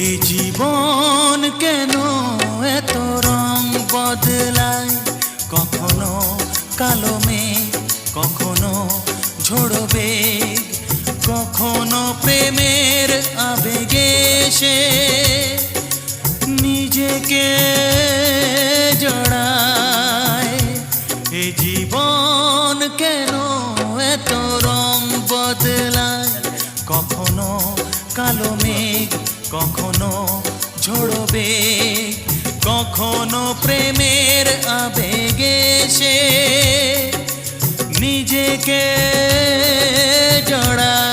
এই জীবন কেন এত রং বদলায়, কখনো কালো মেঘ, কখনো ঝোড়ো বেগ, কখনো প্রেমের আবেগে সে নিজেকে জড়ায়। এই জীবন কেন এত রং বদলায়, কখনো কালো মেঘ, কখনো ঝোড়ো বেগ, কখনো প্রেমের আবেগে সে নিজেকে জড়ায়।